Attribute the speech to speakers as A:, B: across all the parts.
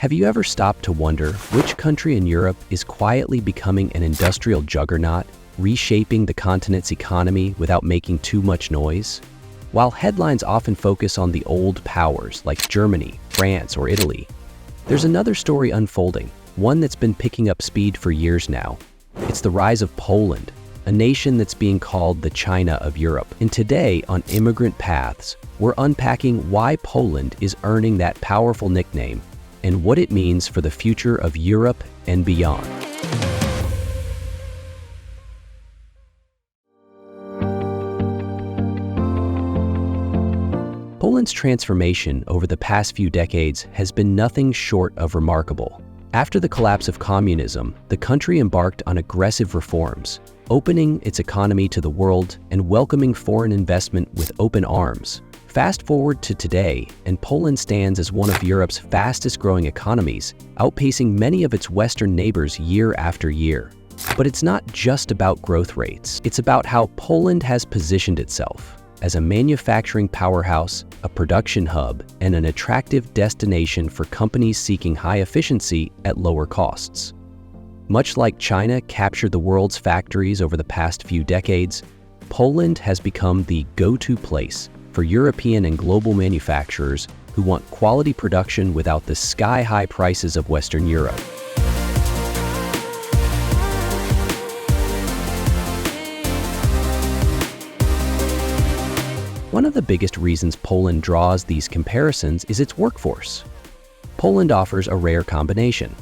A: Have you ever stopped to wonder which country in Europe is quietly becoming an industrial juggernaut, reshaping the continent's economy without making too much noise? While headlines often focus on the old powers like Germany, France, or Italy, there's another story unfolding, one that's been picking up speed for years now. It's the rise of Poland, a nation that's being called the China of Europe. And today on Immigrant Paths, we're unpacking why Poland is earning that powerful nickname and what it means for the future of Europe and beyond. Poland's transformation over the past few decades has been nothing short of remarkable. After the collapse of communism, the country embarked on aggressive reforms, opening its economy to the world and welcoming foreign investment with open arms. Fast forward to today, and Poland stands as one of Europe's fastest-growing economies, outpacing many of its Western neighbors year after year. But it's not just about growth rates. It's about how Poland has positioned itself as a manufacturing powerhouse, a production hub, and an attractive destination for companies seeking high efficiency at lower costs. Much like China captured the world's factories over the past few decades, Poland has become the go-to place for European and global manufacturers who want quality production without the sky-high prices of Western Europe. One of the biggest reasons Poland draws these comparisons is its workforce. Poland offers a rare combination: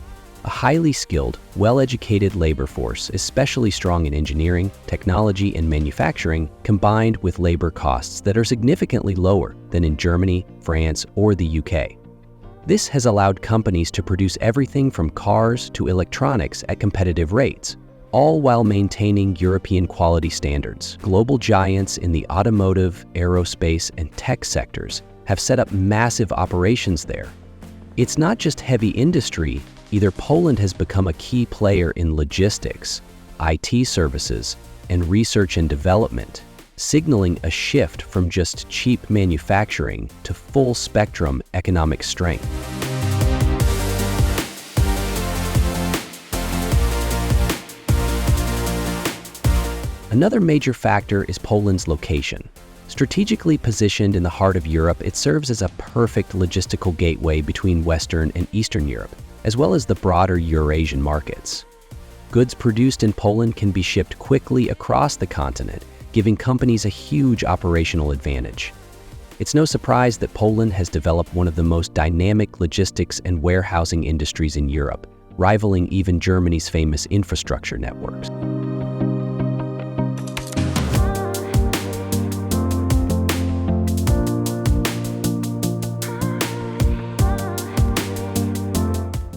A: a highly skilled, well-educated labor force, especially strong in engineering, technology, and manufacturing, combined with labor costs that are significantly lower than in Germany, France, or the UK. This has allowed companies to produce everything from cars to electronics at competitive rates, all while maintaining European quality standards. Global giants in the automotive, aerospace, and tech sectors have set up massive operations there. It's not just heavy industry. Either Poland has become a key player in logistics, IT services, and research and development, signaling a shift from just cheap manufacturing to full-spectrum economic strength. Another major factor is Poland's location. Strategically positioned in the heart of Europe, it serves as a perfect logistical gateway between Western and Eastern Europe, as well as the broader Eurasian markets. Goods produced in Poland can be shipped quickly across the continent, giving companies a huge operational advantage. It's no surprise that Poland has developed one of the most dynamic logistics and warehousing industries in Europe, rivaling even Germany's famous infrastructure networks.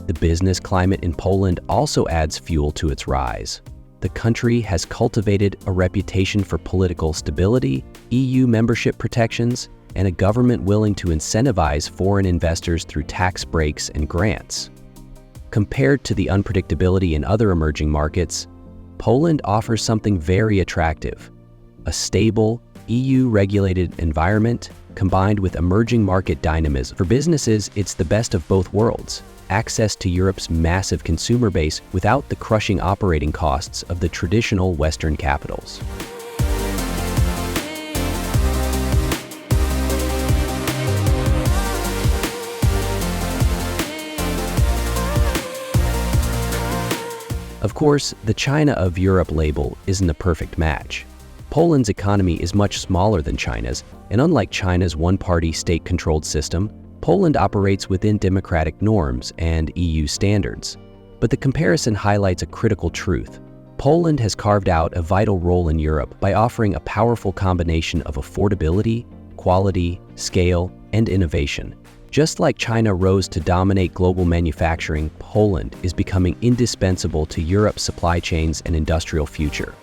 A: The business climate in Poland also adds fuel to its rise. The country has cultivated a reputation for political stability, EU membership protections, and a government willing to incentivize foreign investors through tax breaks and grants. Compared to the unpredictability in other emerging markets, Poland offers something very attractive: a stable, EU-regulated environment combined with emerging market dynamism. For businesses, it's the best of both worlds: access to Europe's massive consumer base without the crushing operating costs of the traditional Western capitals. Of course, the China of Europe label isn't a perfect match. Poland's economy is much smaller than China's, and unlike China's one-party state-controlled system, Poland operates within democratic norms and EU standards. But the comparison highlights a critical truth. Poland has carved out a vital role in Europe by offering a powerful combination of affordability, quality, scale, and innovation. Just like China rose to dominate global manufacturing, Poland is becoming indispensable to Europe's supply chains and industrial future.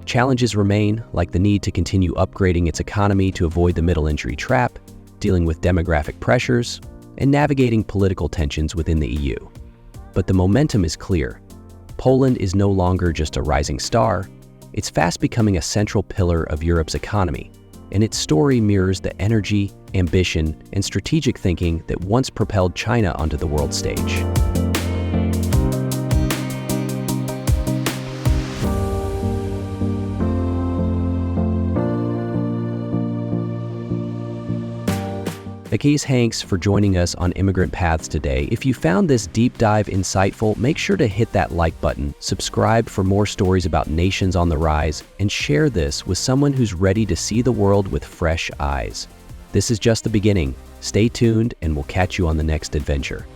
A: Challenges remain, like the need to continue upgrading its economy to avoid the middle entry trap, dealing with demographic pressures, and navigating political tensions within the EU. But the momentum is clear. Poland is no longer just a rising star, It's fast becoming a central pillar of Europe's economy, and its story mirrors the energy, ambition, and strategic thinking that once propelled China onto the world stage. Thanks for joining us on Immigrant Paths today. If you found this deep dive insightful, make sure to hit that like button, subscribe for more stories about nations on the rise, and share this with someone who's ready to see the world with fresh eyes. This is just the beginning. Stay tuned, and we'll catch you on the next adventure.